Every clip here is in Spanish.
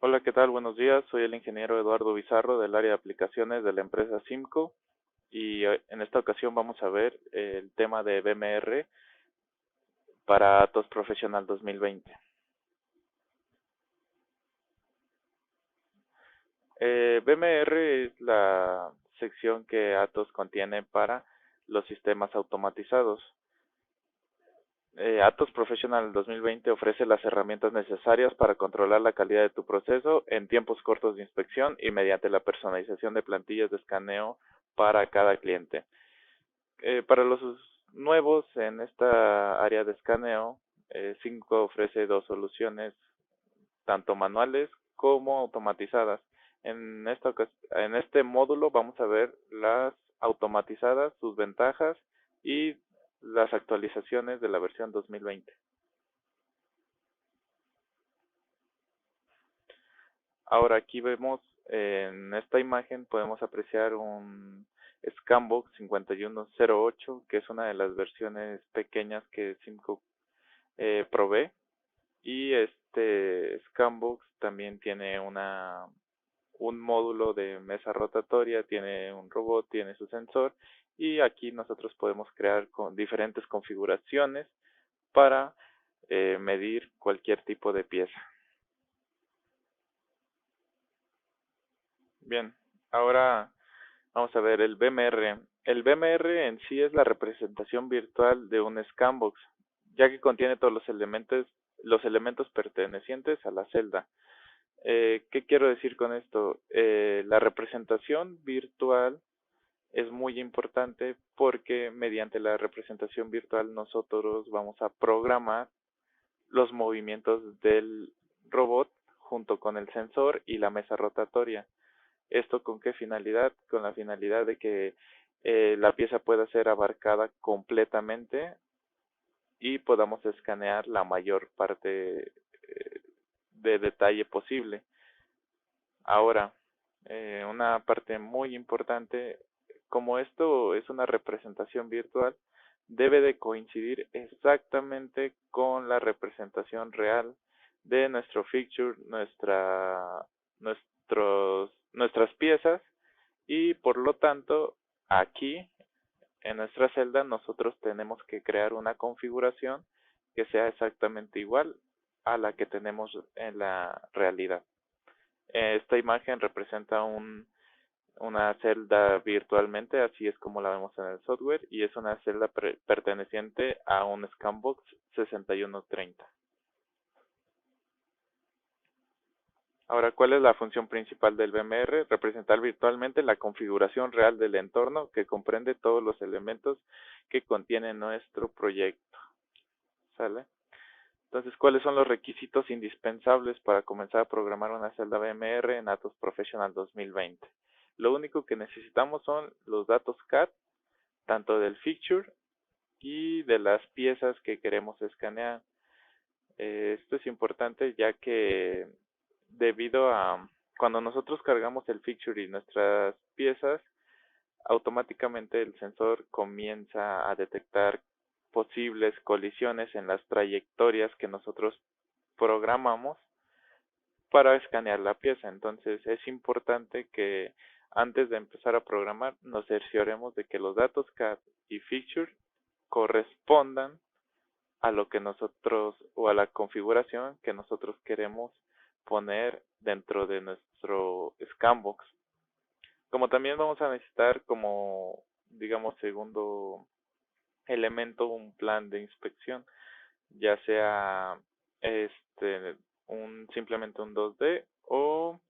Hola, ¿qué tal? Buenos días. Soy el ingeniero Eduardo Bizarro del área de aplicaciones de la empresa Simco y en esta ocasión vamos a ver el tema de BMR para Atos Professional 2020. BMR es la sección que Atos contiene para los sistemas automatizados. Atos Professional 2020 ofrece las herramientas necesarias para controlar la calidad de tu proceso en tiempos cortos de inspección y mediante la personalización de plantillas de escaneo para cada cliente. Para los nuevos en esta área de escaneo, Cinco ofrece dos soluciones, tanto manuales como automatizadas. En este módulo vamos a ver las automatizadas, sus ventajas y las actualizaciones de la versión 2020. Ahora aquí vemos en esta imagen podemos apreciar un Scambox 5108, que es una de las versiones pequeñas que Simco provee. Y este Scambox también tiene un módulo de mesa rotatoria, tiene un robot, tiene su sensor, y aquí nosotros podemos crear con diferentes configuraciones para medir cualquier tipo de pieza. Bien, ahora vamos a ver el BMR. El BMR en sí es la representación virtual de un Scambox, ya que contiene todos los elementos pertenecientes a la celda. ¿Qué quiero decir con esto? La representación virtual es muy importante porque mediante la representación virtual nosotros vamos a programar los movimientos del robot junto con el sensor y la mesa rotatoria. ¿Esto con qué finalidad? Con la finalidad de que la pieza pueda ser abarcada completamente y podamos escanear la mayor parte de detalle posible. Ahora, una parte muy importante, como esto es una representación virtual, debe de coincidir exactamente con la representación real de nuestro fixture, nuestras piezas, y por lo tanto aquí en nuestra celda nosotros tenemos que crear una configuración que sea exactamente igual a la que tenemos en la realidad. Esta imagen representa una celda virtualmente, así es como la vemos en el software, y es una celda perteneciente a un Scambox 6130. Ahora, ¿cuál es la función principal del BMR? Representar virtualmente la configuración real del entorno que comprende todos los elementos que contiene nuestro proyecto. ¿Sale? Entonces, ¿cuáles son los requisitos indispensables para comenzar a programar una celda BMR en Atos Professional 2020? Lo único que necesitamos son los datos CAD, tanto del fixture y de las piezas que queremos escanear. Esto es importante ya que debido a cuando nosotros cargamos el fixture y nuestras piezas, automáticamente el sensor comienza a detectar posibles colisiones en las trayectorias que nosotros programamos para escanear la pieza. Entonces es importante que antes de empezar a programar nos cercioremos de que los datos CAD y fixture correspondan a lo que nosotros o a la configuración que nosotros queremos poner dentro de nuestro Scambox. Como también vamos a necesitar como, digamos, segundo elemento un plan de inspección, ya sea simplemente un 2D o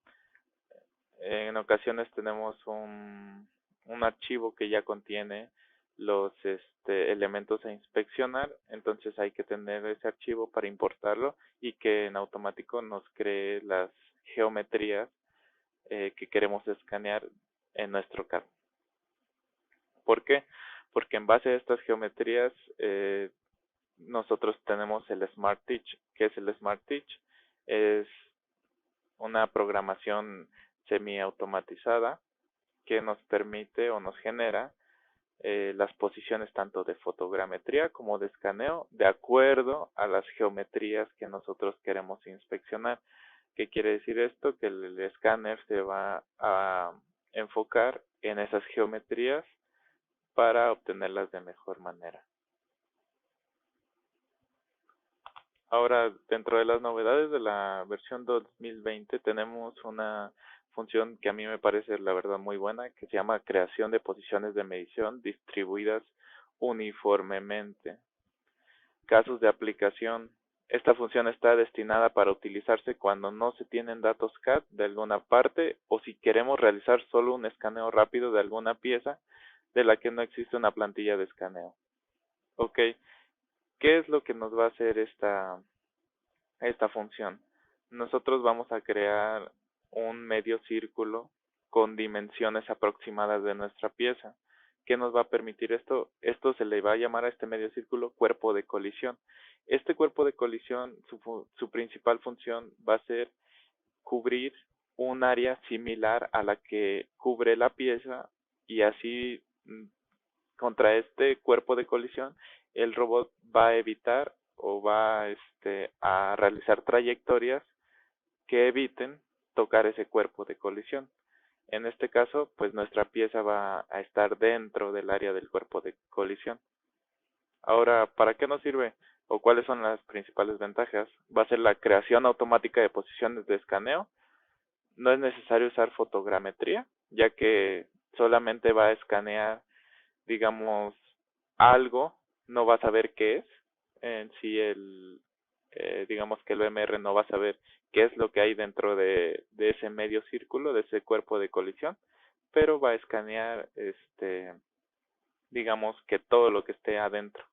en ocasiones tenemos un archivo que ya contiene los elementos a inspeccionar, entonces hay que tener ese archivo para importarlo y que en automático nos cree las geometrías que queremos escanear en nuestro CAD. ¿Por qué? Porque en base a estas geometrías nosotros tenemos el Smart Teach. ¿Qué es el Smart Teach? Es una programación semiautomatizada que nos permite o nos genera las posiciones tanto de fotogrametría como de escaneo de acuerdo a las geometrías que nosotros queremos inspeccionar. ¿Qué quiere decir esto? Que el escáner se va a enfocar en esas geometrías para obtenerlas de mejor manera. Ahora, dentro de las novedades de la versión 2020 tenemos una función que a mí me parece la verdad muy buena, que se llama creación de posiciones de medición distribuidas uniformemente. Casos de aplicación. Esta función está destinada para utilizarse cuando no se tienen datos CAD de alguna parte o si queremos realizar solo un escaneo rápido de alguna pieza de la que no existe una plantilla de escaneo. Ok, ¿qué es lo que nos va a hacer esta función? Nosotros vamos a crear un medio círculo con dimensiones aproximadas de nuestra pieza. ¿Qué nos va a permitir esto? Esto se le va a llamar a este medio círculo cuerpo de colisión. Este cuerpo de colisión, su principal función va a ser cubrir un área similar a la que cubre la pieza y así contra este cuerpo de colisión el robot va a evitar o va a realizar trayectorias que eviten tocar ese cuerpo de colisión. En este caso, pues nuestra pieza va a estar dentro del área del cuerpo de colisión. Ahora, ¿para qué nos sirve? ¿O cuáles son las principales ventajas? Va a ser la creación automática de posiciones de escaneo. No es necesario usar fotogrametría, ya que solamente va a escanear, digamos, algo, no va a saber qué es. En sí, digamos que el VMR no va a saber qué es lo que hay dentro de ese medio círculo, de ese cuerpo de colisión, pero va a escanear, digamos que todo lo que esté adentro.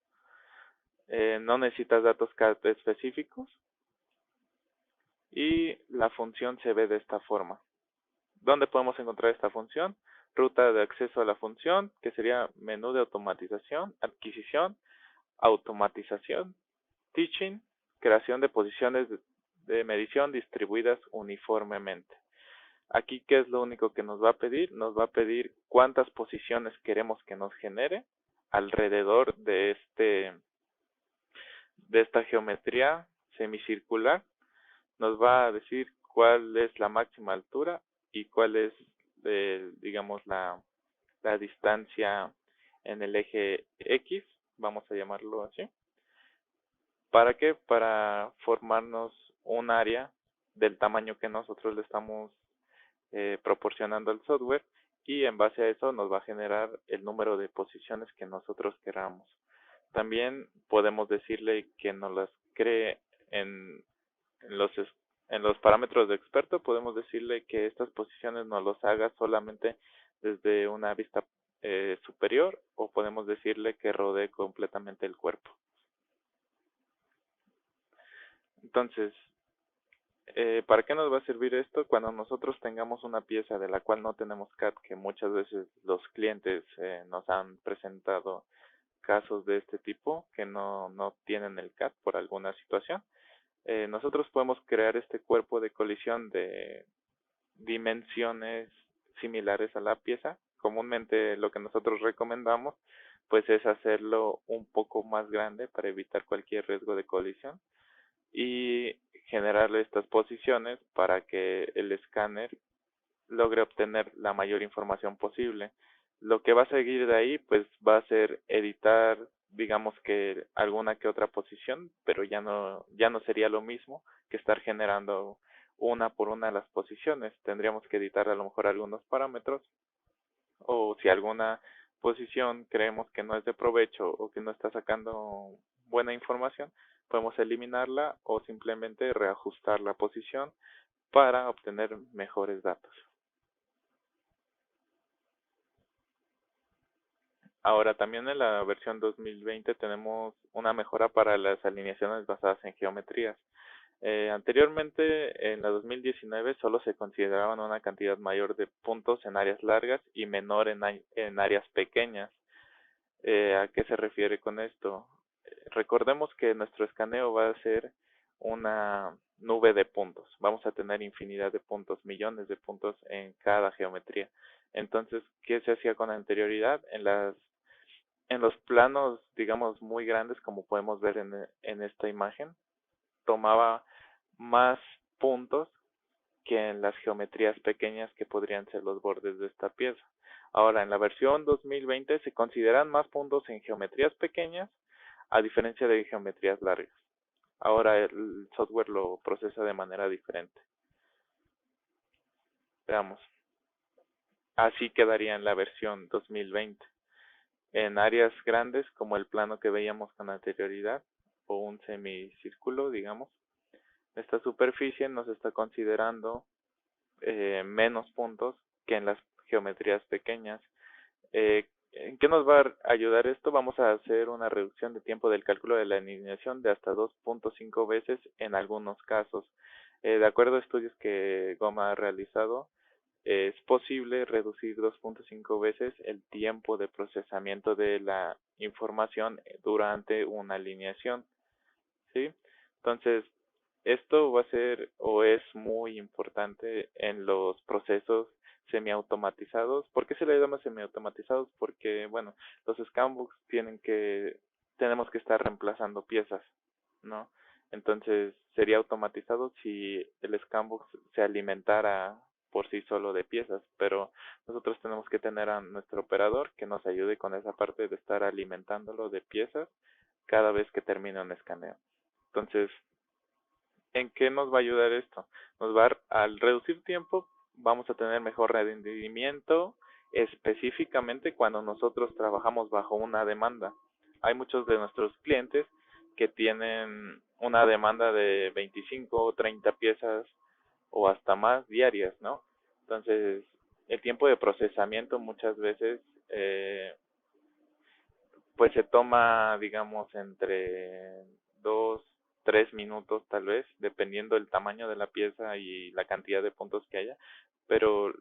No necesitas datos CAD específicos y la función se ve de esta forma. ¿Dónde podemos encontrar esta función? Ruta de acceso a la función, que sería menú de automatización, adquisición, automatización, teaching, creación de posiciones de medición distribuidas uniformemente. Aquí, ¿qué es lo único que nos va a pedir? Nos va a pedir cuántas posiciones queremos que nos genere alrededor de esta geometría semicircular. Nos va a decir cuál es la máxima altura y cuál es, digamos, la distancia en el eje X, vamos a llamarlo así. ¿Para qué? Para formarnos un área del tamaño que nosotros le estamos proporcionando al software y en base a eso nos va a generar el número de posiciones que nosotros queramos. También podemos decirle que nos las cree en los en los parámetros de experto, podemos decirle que estas posiciones nos los haga solamente desde una vista superior o podemos decirle que rodee completamente el cuerpo. Entonces, ¿para qué nos va a servir esto? Cuando nosotros tengamos una pieza de la cual no tenemos CAD, que muchas veces los clientes nos han presentado casos de este tipo, que no tienen el CAD por alguna situación. Nosotros podemos crear este cuerpo de colisión de dimensiones similares a la pieza. Comúnmente lo que nosotros recomendamos pues es hacerlo un poco más grande para evitar cualquier riesgo de colisión y generarle estas posiciones para que el escáner logre obtener la mayor información posible. Lo que va a seguir de ahí pues va a ser editar digamos que alguna que otra posición, pero ya no sería lo mismo que estar generando una por una las posiciones. Tendríamos que editar a lo mejor algunos parámetros o si alguna posición creemos que no es de provecho o que no está sacando buena información, podemos eliminarla o simplemente reajustar la posición para obtener mejores datos. Ahora también en la versión 2020 tenemos una mejora para las alineaciones basadas en geometrías. Anteriormente, en la 2019, solo se consideraban una cantidad mayor de puntos en áreas largas y menor en áreas pequeñas. ¿A qué se refiere con esto? Recordemos que nuestro escaneo va a ser una nube de puntos. Vamos a tener infinidad de puntos, millones de puntos en cada geometría. Entonces, ¿qué se hacía con anterioridad? En los planos, digamos, muy grandes, como podemos ver en esta imagen, tomaba más puntos que en las geometrías pequeñas que podrían ser los bordes de esta pieza. Ahora, en la versión 2020 se consideran más puntos en geometrías pequeñas a diferencia de geometrías largas. Ahora el software lo procesa de manera diferente. Veamos. Así quedaría en la versión 2020. En áreas grandes, como el plano que veíamos con anterioridad, o un semicírculo, digamos, esta superficie nos está considerando menos puntos que en las geometrías pequeñas. ¿En qué nos va a ayudar esto? Vamos a hacer una reducción de tiempo del cálculo de la alineación de hasta 2.5 veces en algunos casos. De acuerdo a estudios que Goma ha realizado, es posible reducir 2.5 veces el tiempo de procesamiento de la información durante una alineación, ¿sí? Entonces, esto va a ser o es muy importante en los procesos semiautomatizados. ¿Por qué se le llama semiautomatizados? Porque, bueno, los Scanbooks tenemos que estar reemplazando piezas, ¿no? Entonces, sería automatizado si el Scanbook se alimentara por sí solo de piezas, pero nosotros tenemos que tener a nuestro operador que nos ayude con esa parte de estar alimentándolo de piezas cada vez que termine un escaneo. Entonces, ¿en qué nos va a ayudar esto? Al reducir tiempo, vamos a tener mejor rendimiento, específicamente cuando nosotros trabajamos bajo una demanda. Hay muchos de nuestros clientes que tienen una demanda de 25 o 30 piezas o hasta más diarias, ¿no? Entonces, el tiempo de procesamiento muchas veces pues se toma, digamos, entre 2, 3 minutos tal vez, dependiendo del tamaño de la pieza y la cantidad de puntos que haya, pero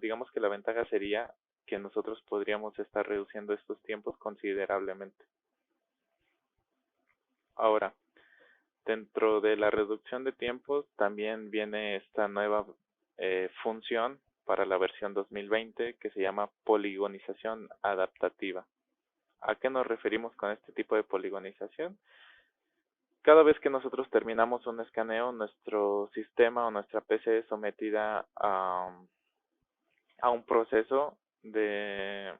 digamos que la ventaja sería que nosotros podríamos estar reduciendo estos tiempos considerablemente. Ahora, dentro de la reducción de tiempos también viene esta nueva función para la versión 2020 que se llama poligonización adaptativa. ¿A qué nos referimos con este tipo de poligonización? Cada vez que nosotros terminamos un escaneo, nuestro sistema o nuestra PC es sometida a un proceso de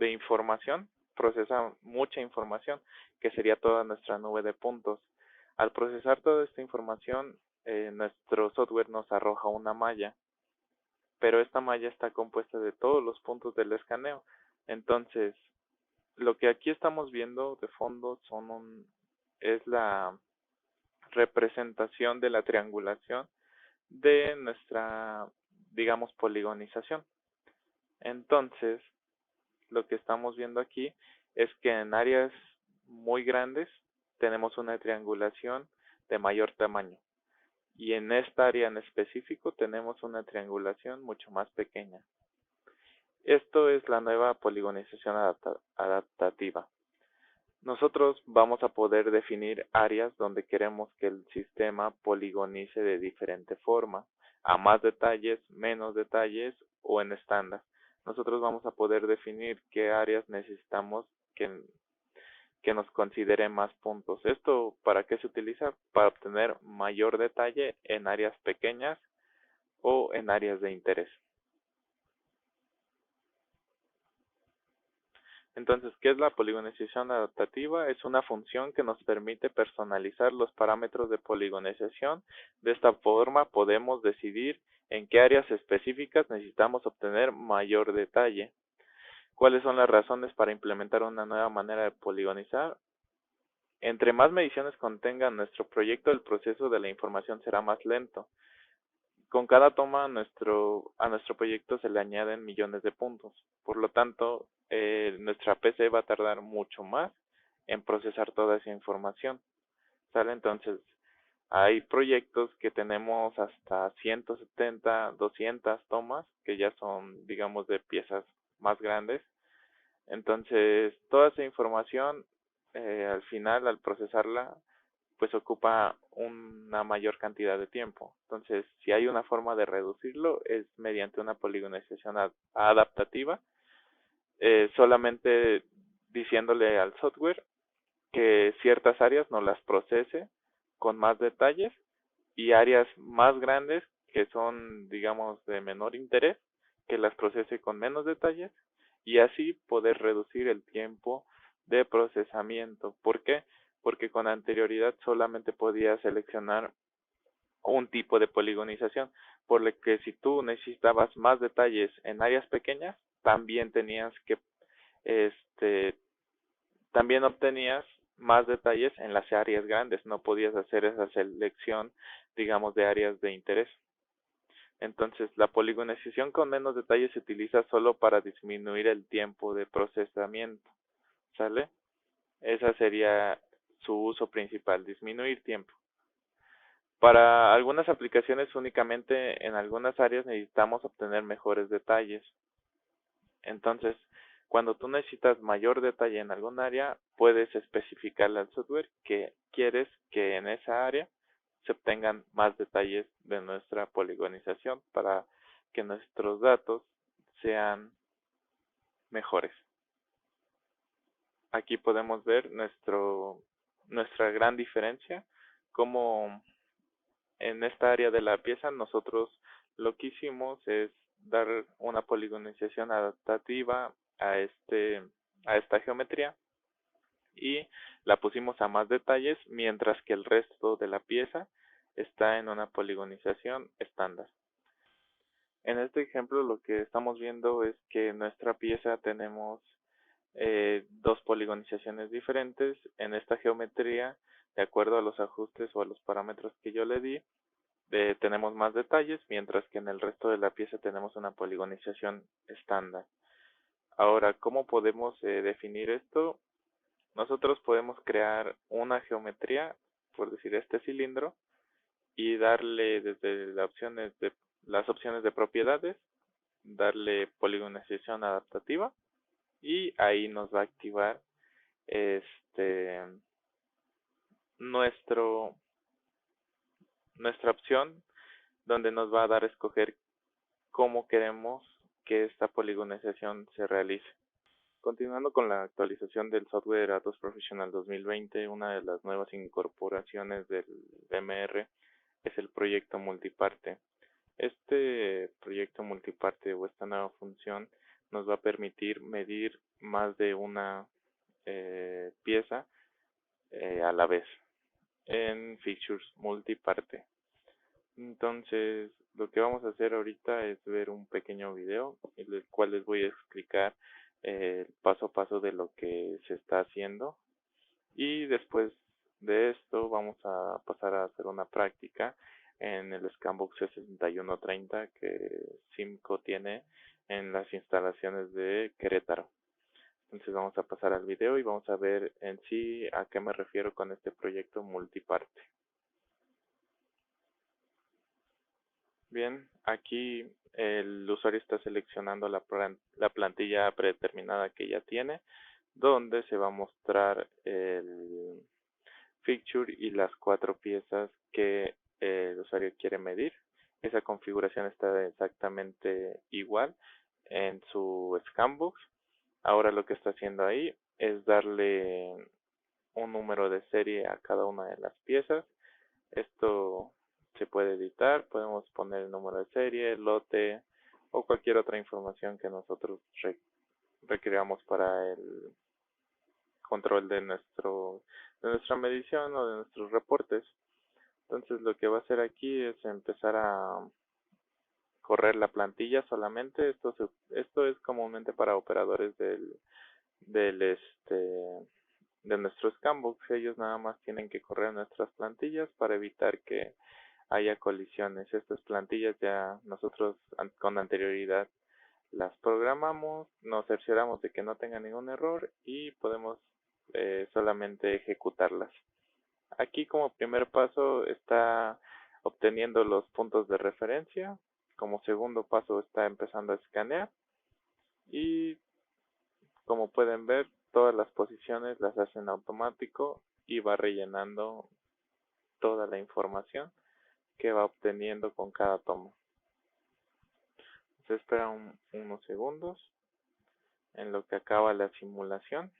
información, procesa mucha información, que sería toda nuestra nube de puntos. Al procesar toda esta información, nuestro software nos arroja una malla, pero esta malla está compuesta de todos los puntos del escaneo. Entonces, lo que aquí estamos viendo de fondo es la representación de la triangulación de nuestra, digamos, poligonización. Entonces, lo que estamos viendo aquí es que en áreas muy grandes tenemos una triangulación de mayor tamaño y en esta área en específico tenemos una triangulación mucho más pequeña. Esto es la nueva poligonización adaptativa. Nosotros vamos a poder definir áreas donde queremos que el sistema poligonice de diferente forma, a más detalles, menos detalles o en estándar. Nosotros vamos a poder definir qué áreas necesitamos que nos considere más puntos. ¿Esto para qué se utiliza? Para obtener mayor detalle en áreas pequeñas o en áreas de interés. Entonces, ¿qué es la poligonización adaptativa? Es una función que nos permite personalizar los parámetros de poligonización. De esta forma podemos decidir en qué áreas específicas necesitamos obtener mayor detalle. ¿Cuáles son las razones para implementar una nueva manera de poligonizar? Entre más mediciones contenga nuestro proyecto, el proceso de la información será más lento. Con cada toma a nuestro proyecto se le añaden millones de puntos. Por lo tanto, nuestra PC va a tardar mucho más en procesar toda esa información. ¿Sale? Entonces, hay proyectos que tenemos hasta 170, 200 tomas, que ya son, digamos, de piezas más grandes. Entonces, toda esa información, al final, al procesarla, pues ocupa una mayor cantidad de tiempo. Entonces, si hay una forma de reducirlo, es mediante una poligonización adaptativa, solamente diciéndole al software que ciertas áreas no las procese con más detalles y áreas más grandes que son, digamos, de menor interés, que las procese con menos detalles y así poder reducir el tiempo de procesamiento. ¿Por qué? Porque con anterioridad solamente podía seleccionar un tipo de poligonización, por lo que si tú necesitabas más detalles en áreas pequeñas, también tenías que, este, también obtenías más detalles en las áreas grandes, no podías hacer esa selección, digamos, de áreas de interés. Entonces, la poligonización con menos detalles se utiliza solo para disminuir el tiempo de procesamiento, ¿sale? Esa sería su uso principal, disminuir tiempo. Para algunas aplicaciones únicamente en algunas áreas necesitamos obtener mejores detalles. Entonces, cuando tú necesitas mayor detalle en algún área, puedes especificarle al software que quieres que en esa área se obtengan más detalles de nuestra poligonización para que nuestros datos sean mejores. Aquí podemos ver nuestra gran diferencia, como en esta área de la pieza nosotros lo que hicimos es dar una poligonización adaptativa a esta geometría y la pusimos a más detalles, mientras que el resto de la pieza está en una poligonización estándar. En este ejemplo lo que estamos viendo es que en nuestra pieza tenemos dos poligonizaciones diferentes en esta geometría. De acuerdo a los ajustes o a los parámetros que yo le di, tenemos más detalles, mientras que en el resto de la pieza tenemos una poligonización estándar. Ahora, ¿cómo podemos definir esto? Nosotros podemos crear una geometría, por decir este cilindro, y darle desde las opciones de propiedades, darle poligonización adaptativa, y ahí nos va a activar este nuestro nuestra opción, donde nos va a dar a escoger cómo queremos que esta poligonización se realice. Continuando con la actualización del software Atos Professional 2020, una de las nuevas incorporaciones del VMR es el proyecto multiparte. Este proyecto multiparte o esta nueva función nos va a permitir medir más de una pieza a la vez en features multiparte. Entonces, lo que vamos a hacer ahorita es ver un pequeño video en el cual les voy a explicar paso a paso de lo que se está haciendo, y después de esto vamos a pasar a hacer una práctica en el Scambox C6130 que Simco tiene en las instalaciones de Querétaro. Entonces vamos a pasar al video y vamos a ver en sí a qué me refiero con este proyecto multiparte. Bien, aquí el usuario está seleccionando la plantilla predeterminada que ya tiene, donde se va a mostrar el feature y las 4 piezas que el usuario quiere medir. Esa configuración está exactamente igual en su Scambox. Ahora lo que está haciendo ahí es darle un número de serie a cada una de las piezas. Esto se puede editar, podemos poner el número de serie, lote o cualquier otra información que nosotros requeramos para el control de nuestra medición o de nuestros reportes. Entonces lo que va a hacer aquí es empezar a correr la plantilla solamente. Esto es comúnmente para operadores del de nuestros Scambox. Ellos nada más tienen que correr nuestras plantillas para evitar que haya colisiones. Estas plantillas ya nosotros con anterioridad las programamos, nos cercioramos de que no tenga ningún error y podemos solamente ejecutarlas. Aquí como primer paso está obteniendo los puntos de referencia. Como segundo paso está empezando a escanear y como pueden ver todas las posiciones las hace en automático y va rellenando toda la información que va obteniendo con cada toma. Se espera unos segundos en lo que acaba la simulación.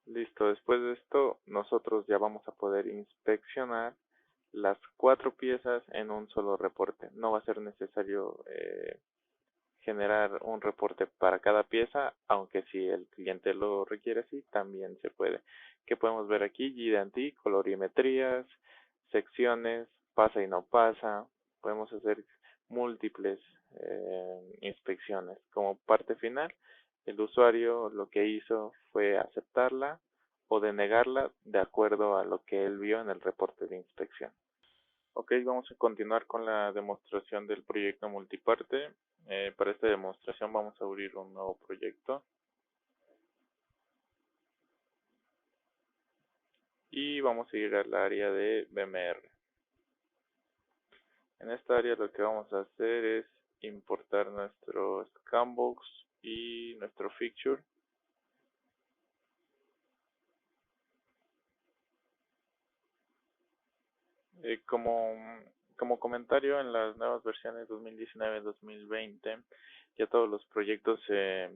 Listo, después de esto nosotros ya vamos a poder inspeccionar las 4 piezas en un solo reporte. No va a ser necesario generar un reporte para cada pieza, aunque si el cliente lo requiere así, también se puede. ¿Qué podemos ver aquí? GD&T, colorimetrías, secciones, pasa y no pasa. Podemos hacer múltiples inspecciones. Como parte final, el usuario lo que hizo fue aceptarla o denegarla de acuerdo a lo que él vio en el reporte de inspección. Ok, vamos a continuar con la demostración del proyecto multiparte. Para esta demostración vamos a abrir un nuevo proyecto. Y vamos a ir al área de BMR. En esta área lo que vamos a hacer es importar nuestro Scanbox y nuestro Fixture. Como comentario, en las nuevas versiones 2019-2020 ya todos los proyectos se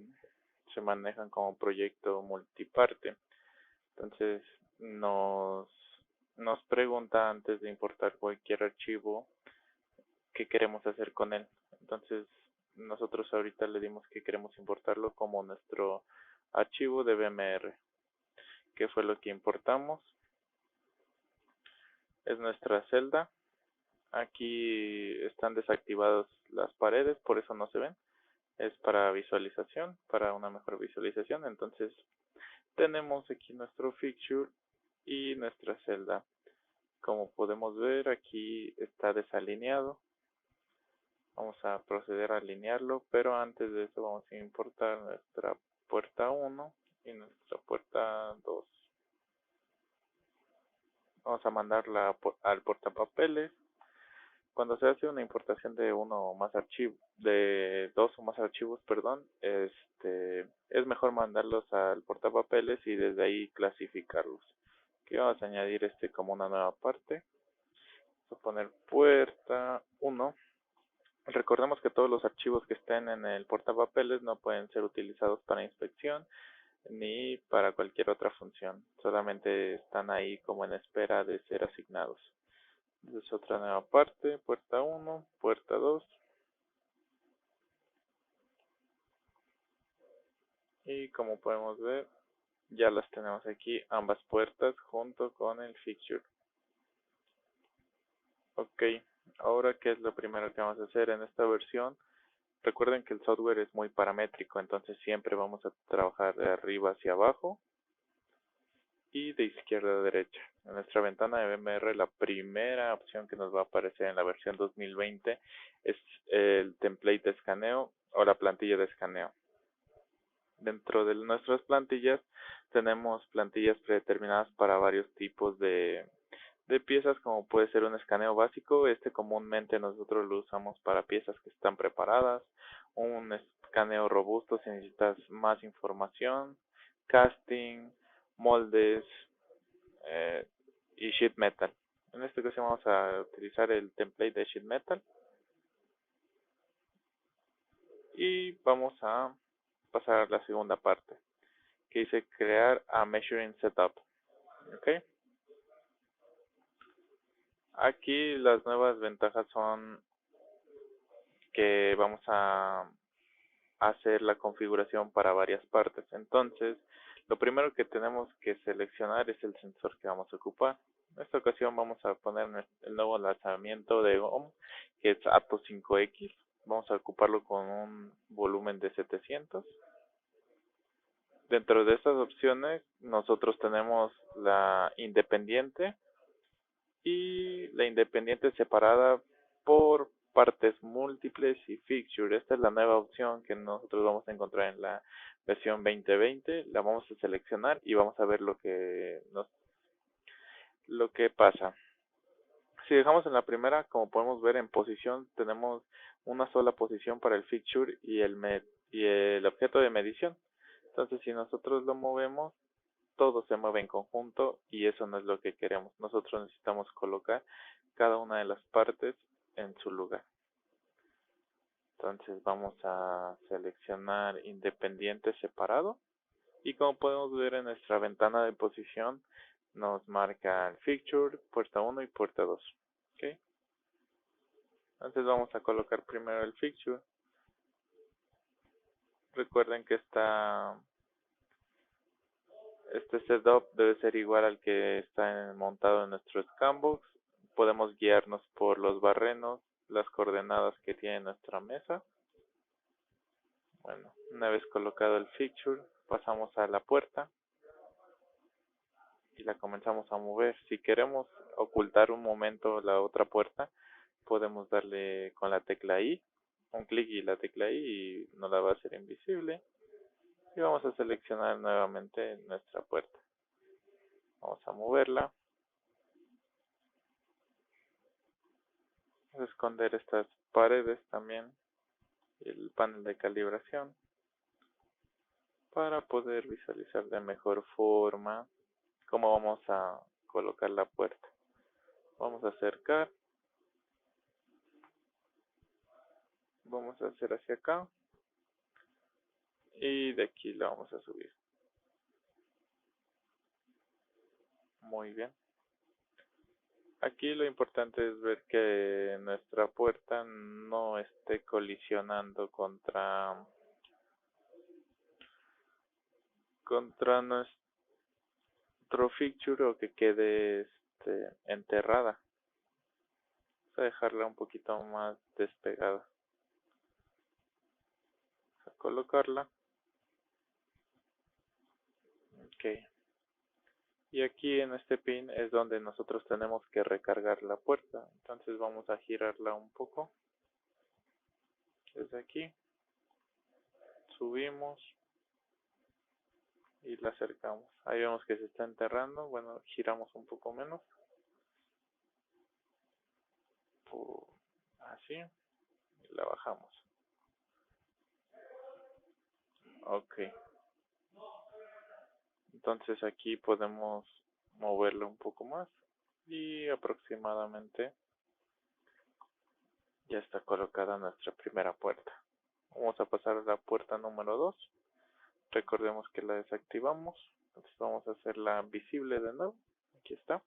manejan como proyecto multiparte. Entonces nos pregunta antes de importar cualquier archivo qué queremos hacer con él. Entonces nosotros ahorita le dimos que queremos importarlo como nuestro archivo de BMR. ¿Qué fue lo que importamos? Es nuestra celda. Aquí están desactivadas las paredes, por eso no se ven. Es para visualización, para una mejor visualización. Entonces tenemos aquí nuestro fixture y nuestra celda. Como podemos ver, aquí está desalineado. Vamos a proceder a alinearlo, pero antes de eso vamos a importar nuestra puerta 1 y nuestra puerta 2. Vamos a mandarla al portapapeles. Cuando se hace una importación de de dos o más archivos, perdón, es mejor mandarlos al portapapeles y desde ahí clasificarlos. Aquí vamos a añadir como una nueva parte. Vamos a poner puerta 1. Recordemos que todos los archivos que estén en el portapapeles no pueden ser utilizados para inspección ni para cualquier otra función. Solamente están ahí como en espera de ser asignados. Entonces otra nueva parte, puerta 1, puerta 2. Y como podemos ver, ya las tenemos aquí, ambas puertas junto con el fixture. Ok, ahora qué es lo primero que vamos a hacer en esta versión. Recuerden que el software es muy paramétrico, entonces siempre vamos a trabajar de arriba hacia abajo y de izquierda a derecha. En nuestra ventana de BMR, la primera opción que nos va a aparecer en la versión 2020 es el template de escaneo o la plantilla de escaneo. Dentro de nuestras plantillas tenemos plantillas predeterminadas para varios tipos de piezas, como puede ser un escaneo básico. Comúnmente nosotros lo usamos para piezas que están preparadas. Un escaneo robusto si necesitas más información. Casting, moldes y sheet metal. En esta ocasión vamos a utilizar el template de sheet metal. Y vamos a pasar a la segunda parte, que dice crear a measuring setup. ¿Ok? Aquí las nuevas ventajas son que vamos a hacer la configuración para varias partes. Entonces, lo primero que tenemos que seleccionar es el sensor que vamos a ocupar. En esta ocasión vamos a poner el nuevo lanzamiento de GOM, que es Atos 5X. Vamos a ocuparlo con un volumen de 700. Dentro de estas opciones, nosotros tenemos la independiente y la independiente separada por partes múltiples y fixture. Esta es la nueva opción que nosotros vamos a encontrar en la versión 2020. La vamos a seleccionar y vamos a ver lo que pasa. Si dejamos en la primera, como podemos ver en posición, tenemos una sola posición para el fixture y el objeto de medición. Entonces, si nosotros lo movemos, todo se mueve en conjunto y eso no es lo que queremos. Nosotros necesitamos colocar cada una de las partes en su lugar. Entonces vamos a seleccionar independiente separado y como podemos ver en nuestra ventana de posición nos marca el fixture, puerta 1 y puerta 2. Ok. Entonces vamos a colocar primero el fixture. Recuerden que este setup debe ser igual al que está montado en nuestro Scambox. Podemos guiarnos por los barrenos, las coordenadas que tiene nuestra mesa. Bueno, una vez colocado el fixture, pasamos a la puerta y la comenzamos a mover. Si queremos ocultar un momento la otra puerta, podemos darle con la tecla I, un clic y la tecla I y nos la va a hacer invisible. Y vamos a seleccionar nuevamente nuestra puerta. Vamos a moverla. Vamos a esconder estas paredes también y el panel de calibración para poder visualizar de mejor forma cómo vamos a colocar la puerta. Vamos a acercar. Vamos a hacer hacia acá. Y de aquí la vamos a subir. Muy bien. Aquí lo importante es ver que nuestra puerta no esté colisionando contra nuestro fixture o que quede enterrada. Vamos a dejarla un poquito más despegada. Vamos a colocarla. Ok. Y aquí en este pin es donde nosotros tenemos que recargar la puerta. Entonces vamos a girarla un poco. Desde aquí. Subimos. Y la acercamos. Ahí vemos que se está enterrando. Bueno, giramos un poco menos. Así. Y la bajamos. Ok. Entonces aquí podemos moverlo un poco más. Y aproximadamente ya está colocada nuestra primera puerta. Vamos a pasar a la puerta número 2. Recordemos que la desactivamos. Entonces vamos a hacerla visible de nuevo. Aquí está.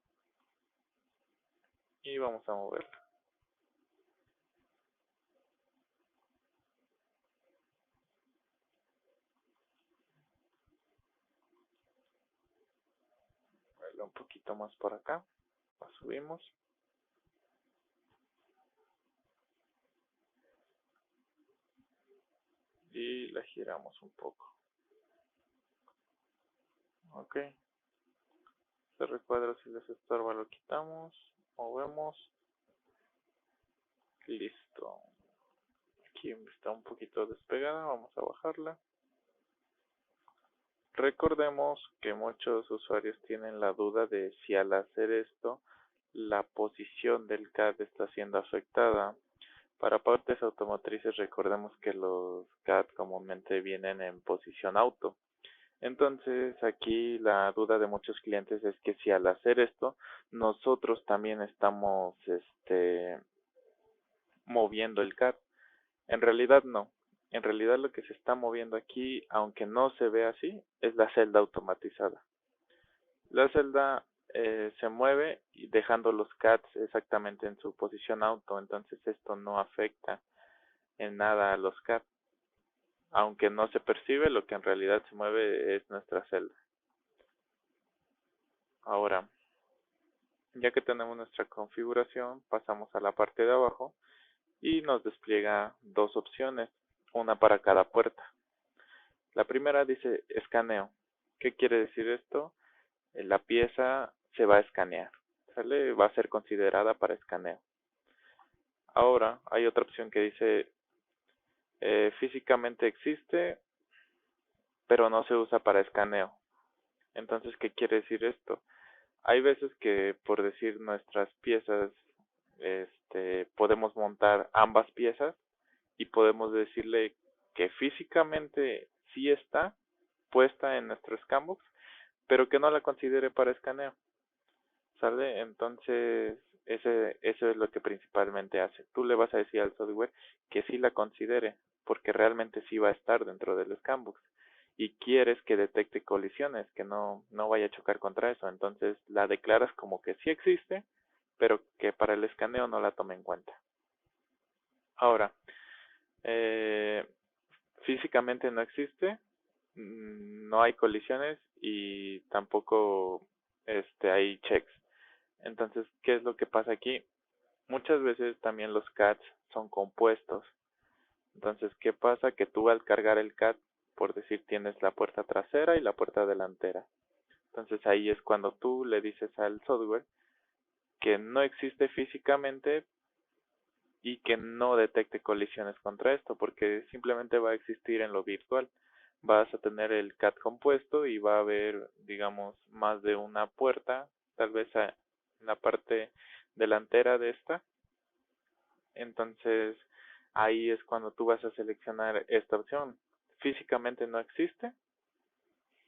Y vamos a moverla. Moverla un poquito más por acá. La subimos. Y la giramos un poco. Ok. Este recuadro, si les estorba, lo quitamos. Movemos. Listo. Aquí está un poquito despegada. Vamos a bajarla. Recordemos que muchos usuarios tienen la duda de si al hacer esto la posición del CAD está siendo afectada. Para partes automotrices recordemos que los CAD comúnmente vienen en posición auto. Entonces aquí la duda de muchos clientes es que si al hacer esto nosotros también estamos moviendo el CAD. En realidad no. En realidad lo que se está moviendo aquí, aunque no se ve así, es la celda automatizada. La celda se mueve dejando los CADs exactamente en su posición auto, entonces esto no afecta en nada a los CAD. Aunque no se percibe, lo que en realidad se mueve es nuestra celda. Ahora, ya que tenemos nuestra configuración, pasamos a la parte de abajo y nos despliega dos opciones, una para cada puerta. La primera dice escaneo. ¿Qué quiere decir esto? La pieza se va a escanear, ¿sale? Va a ser considerada para escaneo. Ahora hay otra opción que dice físicamente existe, pero no se usa para escaneo. Entonces, ¿qué quiere decir esto? Hay veces que, por decir nuestras piezas, podemos montar ambas piezas y podemos decirle que físicamente sí está puesta en nuestro Scambox, pero que no la considere para escaneo. ¿Sale? Entonces, eso es lo que principalmente hace. Tú le vas a decir al software que sí la considere, porque realmente sí va a estar dentro del Scambox. Y quieres que detecte colisiones, que no vaya a chocar contra eso. Entonces, la declaras como que sí existe, pero que para el escaneo no la tome en cuenta. Ahora, eh, físicamente no existe, no hay colisiones y tampoco hay checks. Entonces, ¿qué es lo que pasa aquí? Muchas veces también los CADs son compuestos. Entonces, ¿qué pasa? Que tú al cargar el CAD, por decir, tienes la puerta trasera y la puerta delantera. Entonces ahí es cuando tú le dices al software que no existe físicamente y que no detecte colisiones contra esto, porque simplemente va a existir en lo virtual. Vas a tener el CAD compuesto y va a haber, digamos, más de una puerta, tal vez en la parte delantera de esta. Entonces, ahí es cuando tú vas a seleccionar esta opción. Físicamente no existe,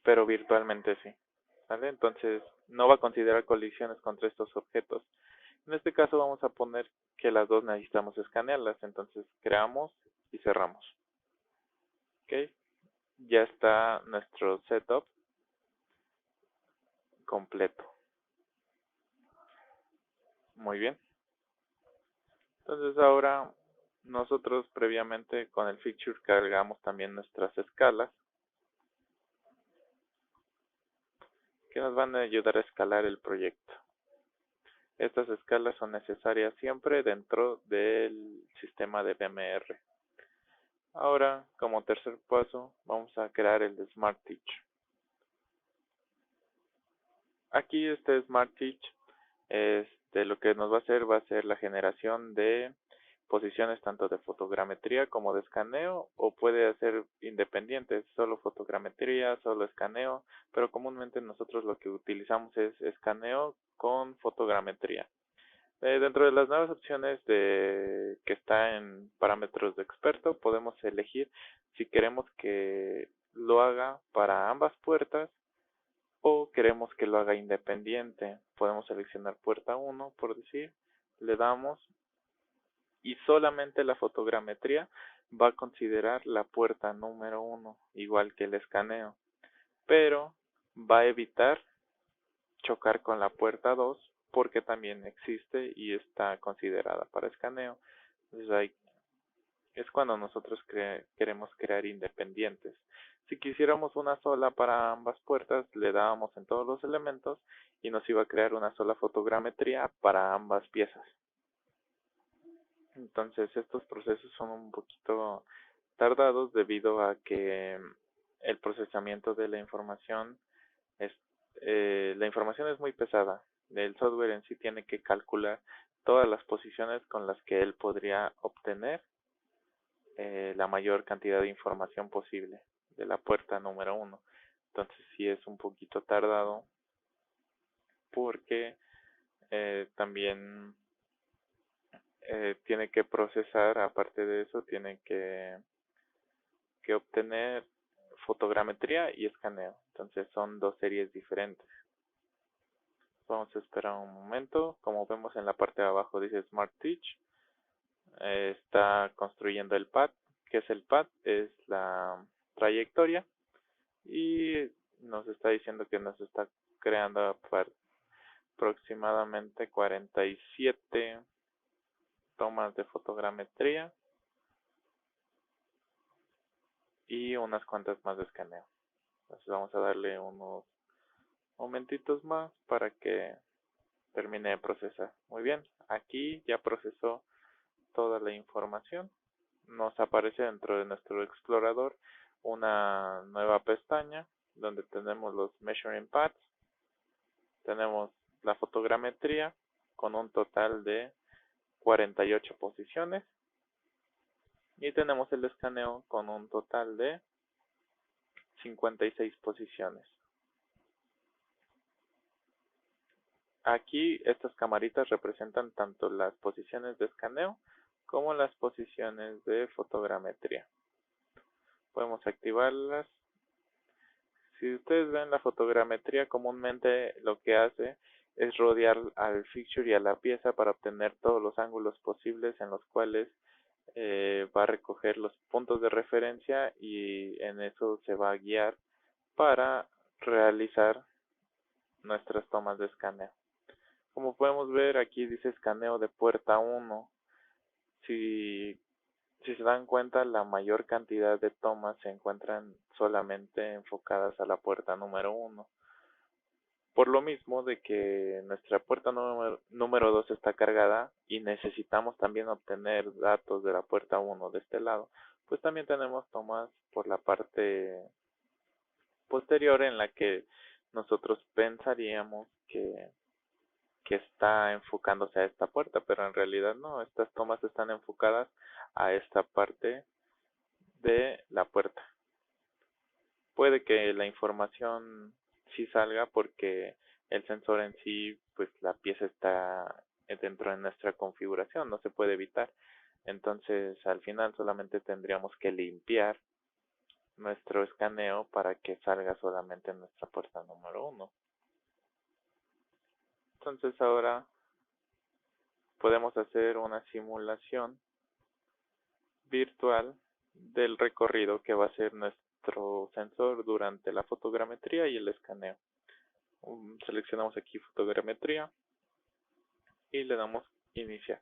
pero virtualmente sí. ¿Vale? Entonces, no va a considerar colisiones contra estos objetos. En este caso vamos a poner que las dos necesitamos escanearlas, entonces creamos y cerramos. ¿Ok? Ya está nuestro setup completo. Muy bien. Entonces ahora nosotros previamente con el fixture cargamos también nuestras escalas que nos van a ayudar a escalar el proyecto. Estas escalas son necesarias siempre dentro del sistema de VMR. Ahora, como tercer paso, vamos a crear el de Smart Teach. Aquí este Smart Teach, lo que nos va a hacer la generación de posiciones tanto de fotogrametría como de escaneo, o puede hacer independientes, solo fotogrametría, solo escaneo, pero comúnmente nosotros lo que utilizamos es escaneo con fotogrametría. Dentro de las nuevas opciones que está en parámetros de experto, podemos elegir si queremos que lo haga para ambas puertas o queremos que lo haga independiente. Podemos seleccionar puerta 1, por decir, le damos y solamente la fotogrametría va a considerar la puerta número 1, igual que el escaneo, pero va a evitar chocar con la puerta 2 porque también existe y está considerada para escaneo. Entonces ahí es cuando nosotros queremos crear independientes. Si quisiéramos una sola para ambas puertas, le dábamos en todos los elementos y nos iba a crear una sola fotogrametría para ambas piezas. Entonces estos procesos son un poquito tardados debido a que el procesamiento de es, la información es muy pesada. El software en sí tiene que calcular todas las posiciones con las que él podría obtener la mayor cantidad de información posible de la puerta número 1. Entonces sí es un poquito tardado porque también tiene que procesar, aparte de eso, tiene que obtener fotogrametría y escaneo. Entonces son dos series diferentes. Vamos a esperar un momento. Como vemos en la parte de abajo dice Smart Teach. Está construyendo el pad. ¿Qué es el pad? Es la trayectoria. Y nos está diciendo que nos está creando aproximadamente 47 tomas de fotogrametría y unas cuantas más de escaneo. Entonces vamos a darle unos momentitos más para que termine de procesar. Muy bien, aquí ya procesó toda la información. Nos aparece dentro de nuestro explorador una nueva pestaña donde tenemos los measuring paths, tenemos la fotogrametría con un total de 48 posiciones y tenemos el escaneo con un total de 56 posiciones. Aquí estas camaritas representan tanto las posiciones de escaneo como las posiciones de fotogrametría. Podemos activarlas. Si ustedes ven la fotogrametría, comúnmente lo que hace es rodear al fixture y a la pieza para obtener todos los ángulos posibles en los cuales va a recoger los puntos de referencia y en eso se va a guiar para realizar nuestras tomas de escaneo. Como podemos ver, aquí dice escaneo de puerta 1. Si, si se dan cuenta, la mayor cantidad de tomas se encuentran solamente enfocadas a la puerta número 1. Por lo mismo de que nuestra puerta número 2 está cargada y necesitamos también obtener datos de la puerta 1 de este lado, pues también tenemos tomas por la parte posterior en la que nosotros pensaríamos que está enfocándose a esta puerta, pero en realidad no, estas tomas están enfocadas a esta parte de la puerta. Puede que la información sí salga porque el sensor en sí, pues la pieza está dentro de nuestra configuración, no se puede evitar. Entonces al final solamente tendríamos que limpiar nuestro escaneo para que salga solamente nuestra puerta número 1. Entonces ahora podemos hacer una simulación virtual del recorrido que va a hacer nuestro sensor durante la fotogrametría y el escaneo. Seleccionamos aquí fotogrametría y le damos iniciar.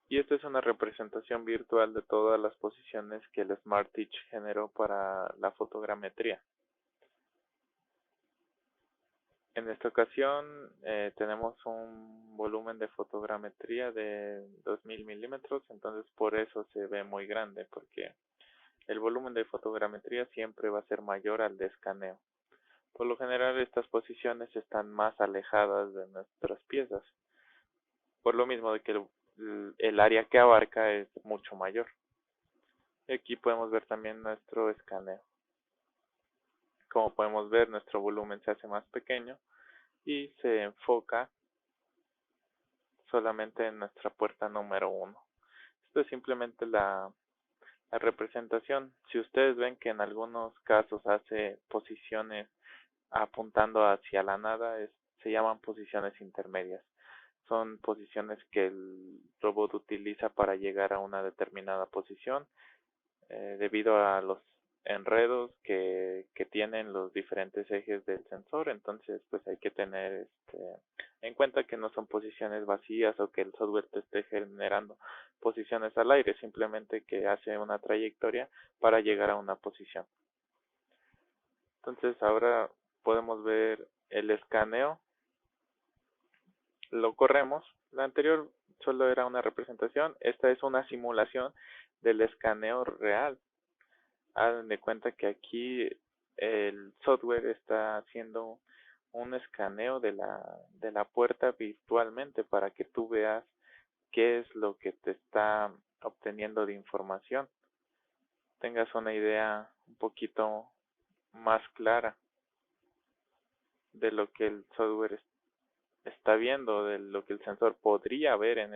Y esta es una representación virtual de todas las posiciones que el SmartTeach generó para la fotogrametría. En esta ocasión tenemos un volumen de fotogrametría de 2000 milímetros, entonces por eso se ve muy grande, porque el volumen de fotogrametría siempre va a ser mayor al de escaneo. Por lo general estas posiciones están más alejadas de nuestras piezas, por lo mismo de que el área que abarca es mucho mayor. Y aquí podemos ver también nuestro escaneo. Como podemos ver, nuestro volumen se hace más pequeño y se enfoca solamente en nuestra puerta número 1. Esto es simplemente la representación. Si ustedes ven que en algunos casos hace posiciones apuntando hacia la nada, se llaman posiciones intermedias. Son posiciones que el robot utiliza para llegar a una determinada posición debido a los enredos que tienen los diferentes ejes del sensor. Entonces pues hay que tener en cuenta que no son posiciones vacías o que el software te esté generando posiciones al aire, simplemente que hace una trayectoria para llegar a una posición. Entonces ahora podemos ver el escaneo, lo corremos. La anterior solo era una representación, esta es una simulación del escaneo real. Hagan de cuenta que aquí el software está haciendo un escaneo de la puerta virtualmente para que tú veas qué es lo que te está obteniendo de información, tengas una idea un poquito más clara de lo que el software está viendo, de lo que el sensor podría ver en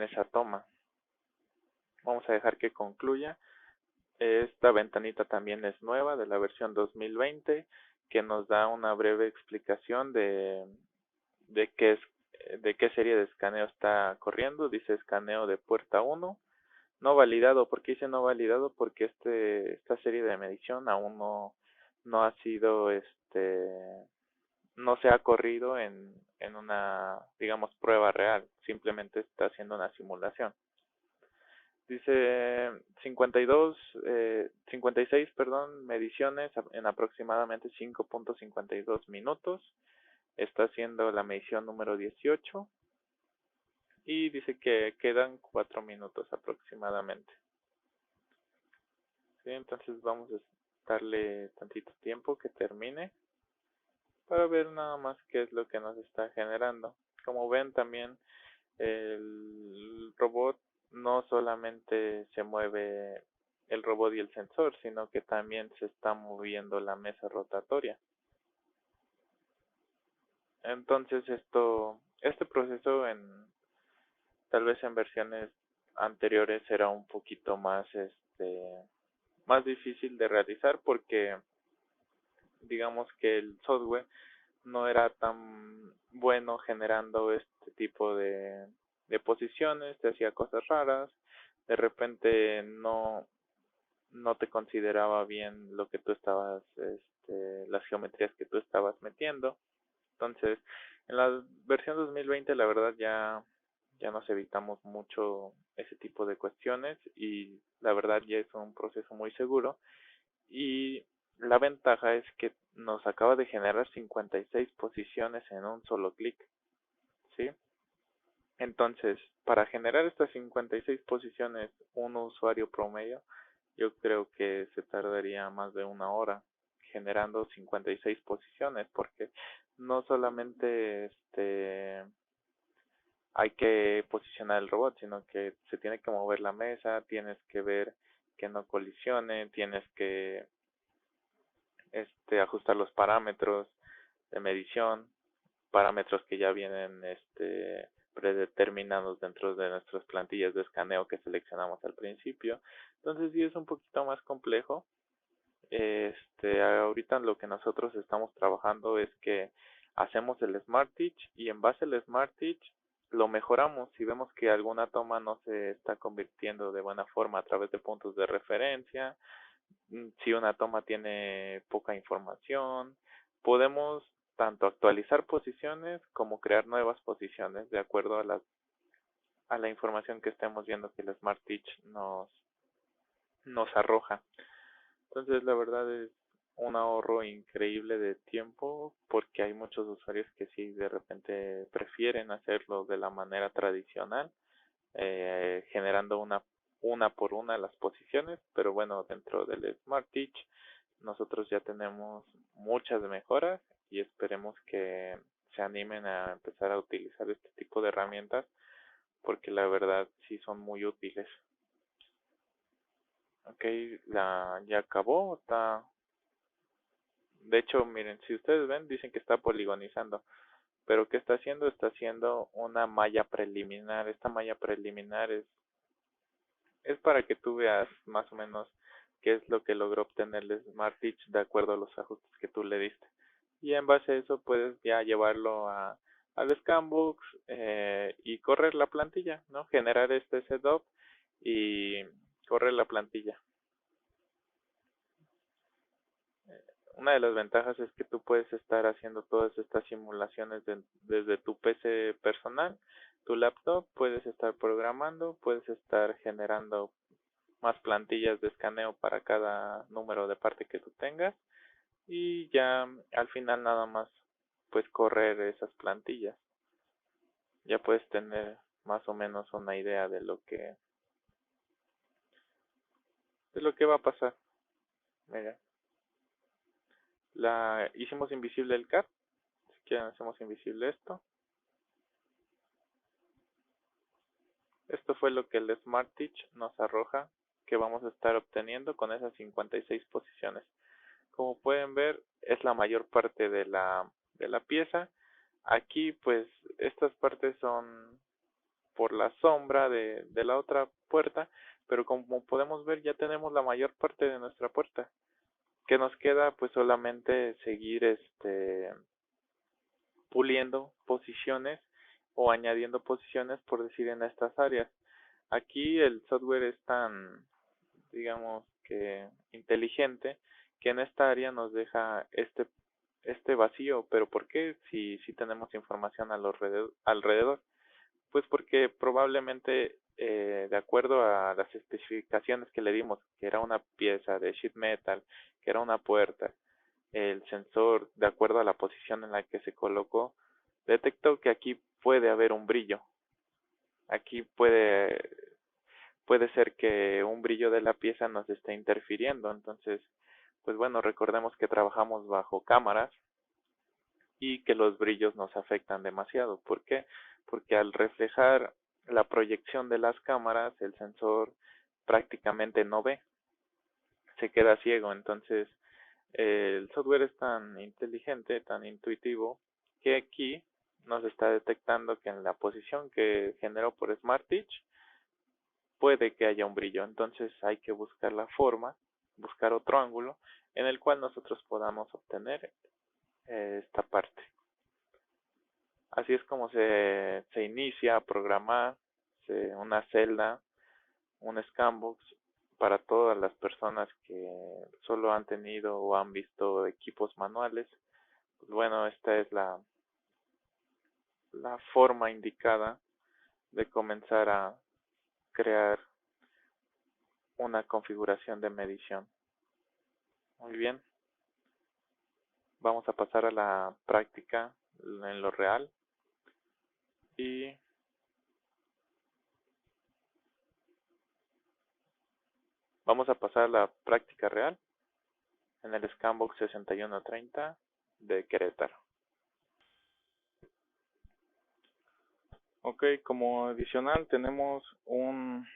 esa toma. Vamos a dejar que concluya. Esta ventanita también es nueva, de la versión 2020, que nos da una breve explicación de qué serie de escaneo está corriendo. Dice escaneo de puerta 1, no validado. ¿Por qué dice no validado? Porque esta serie de medición aún no ha sido, no se ha corrido en una, digamos, prueba real. Simplemente está haciendo una simulación. Dice 56, mediciones en aproximadamente 5.52 minutos. Está haciendo la medición número 18 y dice que quedan 4 minutos aproximadamente. ¿Sí? Entonces vamos a darle tantito tiempo que termine para ver nada más qué es lo que nos está generando. Como ven, también el robot no solamente se mueve el robot y el sensor, sino que también se está moviendo la mesa rotatoria. Entonces este proceso tal vez en versiones anteriores era un poquito más difícil de realizar porque digamos que el software no era tan bueno generando este tipo de posiciones, te hacía cosas raras, de repente no te consideraba bien lo que tú estabas las geometrías que tú estabas metiendo. Entonces, en la versión 2020 la verdad ya nos evitamos mucho ese tipo de cuestiones y la verdad ya es un proceso muy seguro y la ventaja es que nos acaba de generar 56 posiciones en un solo clic, ¿sí? Entonces, para generar estas 56 posiciones, un usuario promedio, yo creo que se tardaría más de una hora generando 56 posiciones, porque no solamente hay que posicionar el robot, sino que se tiene que mover la mesa, tienes que ver que no colisione, tienes que ajustar los parámetros de medición, parámetros que ya vienen predeterminados dentro de nuestras plantillas de escaneo que seleccionamos al principio. Entonces sí es un poquito más complejo. Ahorita lo que nosotros estamos trabajando es que hacemos el Smart Teach y en base al Smart Teach lo mejoramos. Si vemos que alguna toma no se está convirtiendo de buena forma a través de puntos de referencia, si una toma tiene poca información, podemos tanto actualizar posiciones como crear nuevas posiciones de acuerdo a la información que estemos viendo que el Smart Teach nos arroja. Entonces la verdad es un ahorro increíble de tiempo porque hay muchos usuarios que sí de repente prefieren hacerlo de la manera tradicional, generando una por una las posiciones, pero bueno, dentro del Smart Teach nosotros ya tenemos muchas mejoras y esperemos que se animen a empezar a utilizar este tipo de herramientas porque la verdad sí son muy útiles. Ok, ya acabó, de hecho, miren, si ustedes ven, dicen que está poligonizando, pero ¿qué está haciendo? Está haciendo una malla preliminar. Esta malla preliminar es para que tú veas más o menos qué es lo que logró obtener el Smart Teach de acuerdo a los ajustes que tú le diste. Y en base a eso puedes ya llevarlo al Scanbox y correr la plantilla, ¿no? Generar este setup y correr la plantilla. Una de las ventajas es que tú puedes estar haciendo todas estas simulaciones desde tu PC personal, tu laptop, puedes estar programando, puedes estar generando más plantillas de escaneo para cada número de parte que tú tengas y ya al final nada más pues correr esas plantillas. Ya puedes tener más o menos una idea de lo que va a pasar. Mira, hicimos invisible el CAD, si quieren hacemos invisible esto. Esto fue lo que el Smart Teach nos arroja que vamos a estar obteniendo con esas 56 posiciones. Como pueden ver, es la mayor parte de la pieza. Aquí pues estas partes son por la sombra de la otra puerta, pero como podemos ver ya tenemos la mayor parte de nuestra puerta. Que nos queda pues solamente seguir puliendo posiciones o añadiendo posiciones por decir en estas áreas. Aquí el software es tan, digamos que inteligente, que en esta área nos deja este vacío. ¿Pero por qué? Si tenemos información alrededor. Pues porque probablemente de acuerdo a las especificaciones que le dimos, que era una pieza de sheet metal, que era una puerta, el sensor, de acuerdo a la posición en la que se colocó, detectó que aquí puede haber un brillo. Aquí puede ser que un brillo de la pieza nos esté interfiriendo. Entonces, pues bueno, recordemos que trabajamos bajo cámaras y que los brillos nos afectan demasiado. ¿Por qué? Porque al reflejar la proyección de las cámaras, el sensor prácticamente no ve, se queda ciego. Entonces, el software es tan inteligente, tan intuitivo, que aquí nos está detectando que en la posición que generó por Smart Teach puede que haya un brillo. Entonces hay que buscar la forma, buscar otro ángulo en el cual nosotros podamos obtener esta parte. Así es como se inicia a programar una celda, un Scanbox para todas las personas que solo han tenido o han visto equipos manuales, pues bueno, esta es la forma indicada de comenzar a crear una configuración de medición. Muy bien, vamos a pasar a la práctica en lo real y vamos a pasar a la práctica real en el Scanbox 6130 de Querétaro. Ok, como adicional tenemos un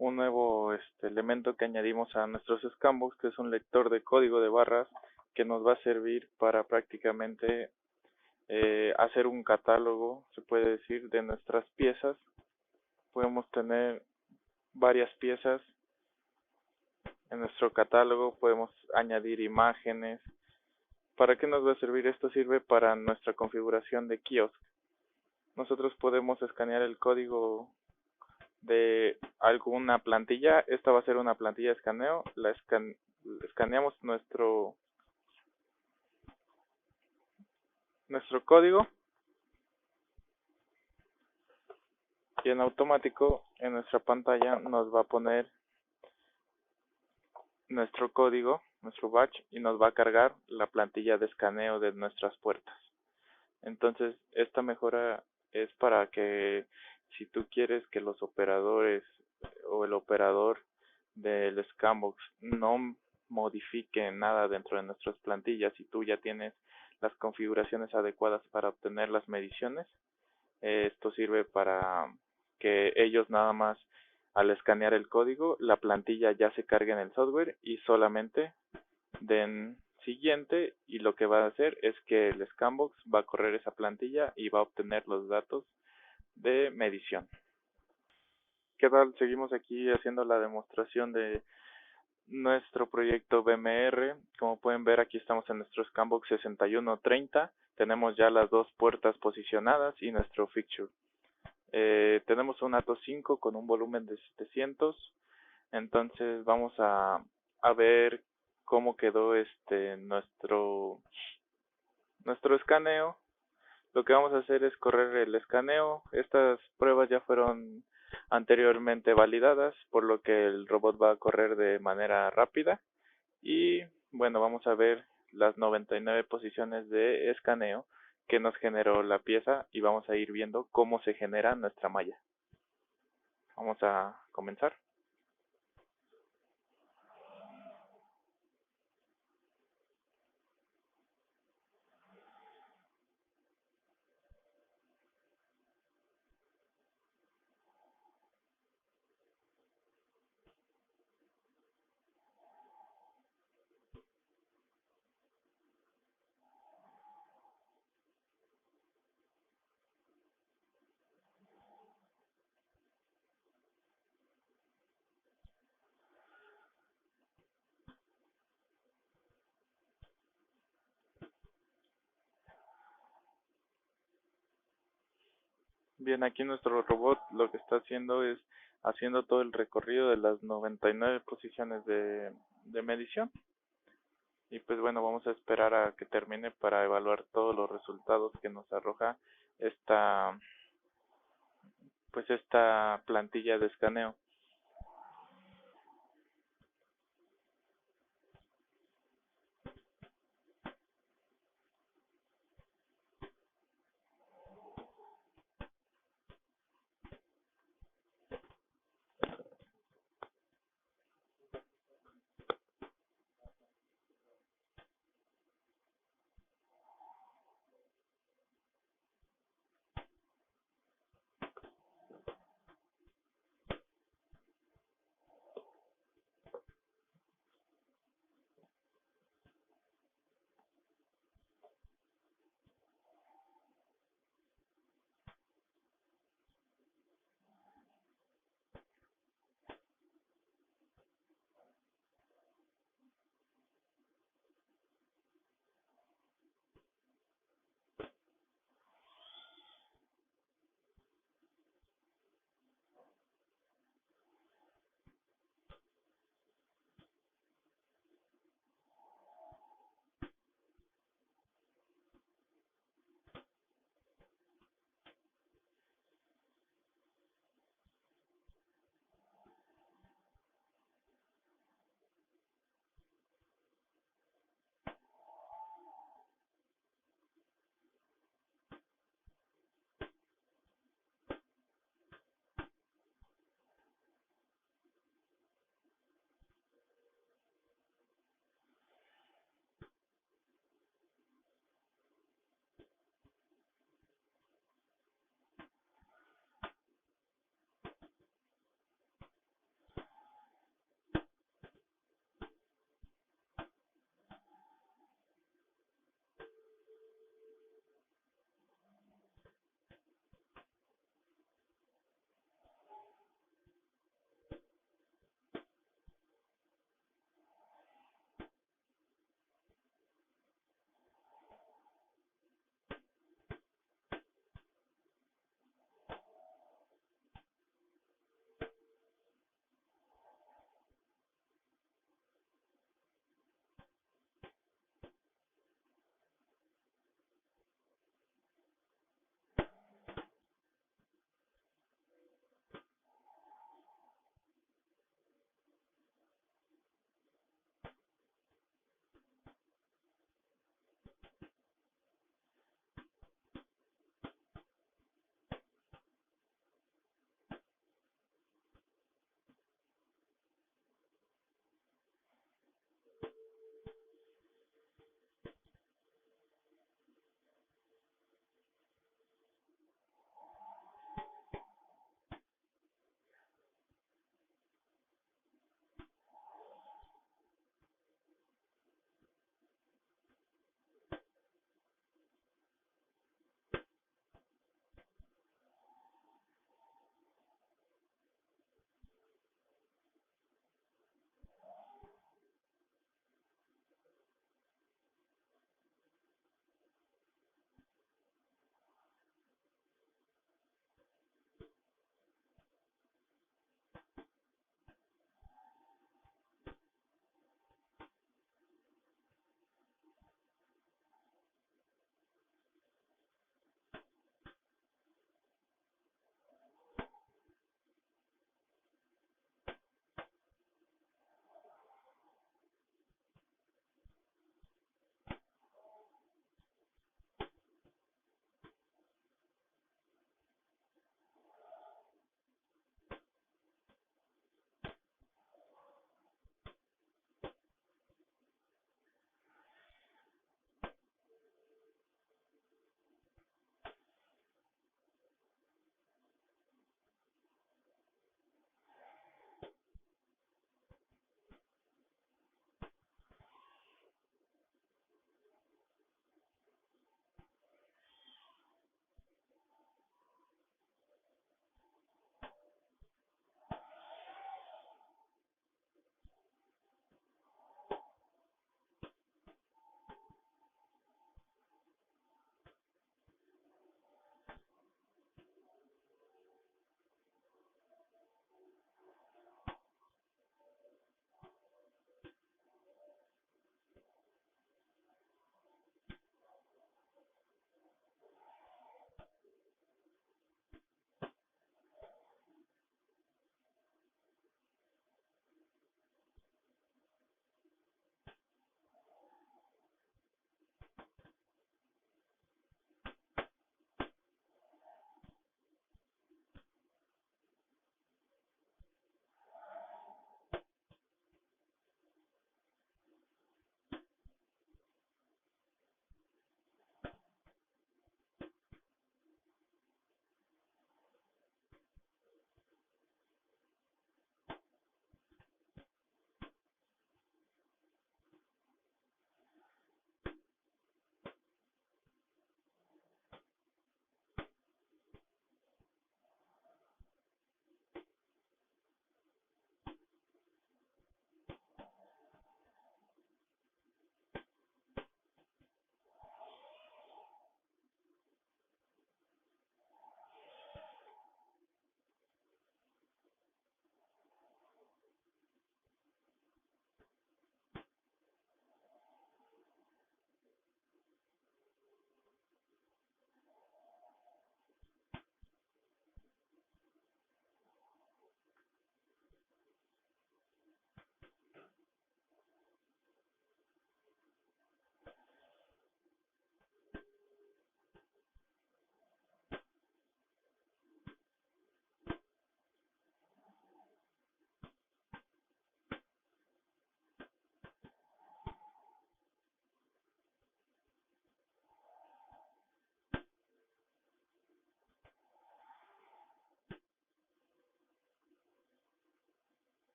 nuevo elemento que añadimos a nuestros Scanbox, que es un lector de código de barras que nos va a servir para prácticamente hacer un catálogo, se puede decir, de nuestras piezas. Podemos tener varias piezas en nuestro catálogo, podemos añadir imágenes. ¿Para qué nos va a servir? Esto sirve para nuestra configuración de kiosk. Nosotros podemos escanear el código de alguna plantilla. Esta va a ser una plantilla de escaneo. Escaneamos nuestro código y en automático en nuestra pantalla nos va a poner nuestro código, nuestro batch, y nos va a cargar la plantilla de escaneo de nuestras puertas. Entonces, esta mejora es para que si tú quieres que los operadores o el operador del Scanbox no modifique nada dentro de nuestras plantillas y tú ya tienes las configuraciones adecuadas para obtener las mediciones, esto sirve para que ellos nada más al escanear el código, la plantilla ya se cargue en el software y solamente den siguiente, y lo que va a hacer es que el Scanbox va a correr esa plantilla y va a obtener los datos de medición. ¿Qué tal? Seguimos aquí haciendo la demostración de nuestro proyecto VMR. Como pueden ver, aquí estamos en nuestro Scanbox 6130. Tenemos ya las dos puertas posicionadas y nuestro fixture. Tenemos un ATO 5 con un volumen de 700. Entonces vamos a ver cómo quedó nuestro escaneo. Lo que vamos a hacer es correr el escaneo. Estas pruebas ya fueron anteriormente validadas, por lo que el robot va a correr de manera rápida. Y bueno, vamos a ver las 99 posiciones de escaneo que nos generó la pieza y vamos a ir viendo cómo se genera nuestra malla. Vamos a comenzar. Bien, aquí nuestro robot lo que está haciendo es haciendo todo el recorrido de las 99 posiciones de medición. Y pues bueno, vamos a esperar a que termine para evaluar todos los resultados que nos arroja esta plantilla de escaneo.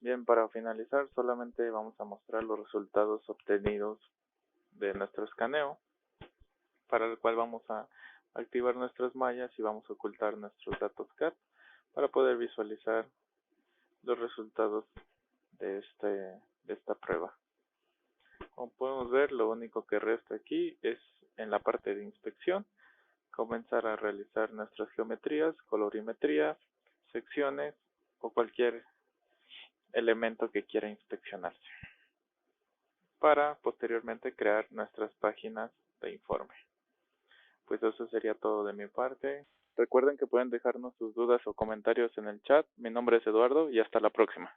Bien, para finalizar solamente vamos a mostrar los resultados obtenidos de nuestro escaneo, para el cual vamos a activar nuestras mallas y vamos a ocultar nuestros datos CAD para poder visualizar los resultados de esta prueba. Como podemos ver, lo único que resta aquí es en la parte de inspección comenzar a realizar nuestras geometrías, colorimetría, secciones o cualquier elemento que quiera inspeccionarse para posteriormente crear nuestras páginas de informe. Pues eso sería todo de mi parte. Recuerden que pueden dejarnos sus dudas o comentarios en el chat. Mi nombre es Eduardo y hasta la próxima.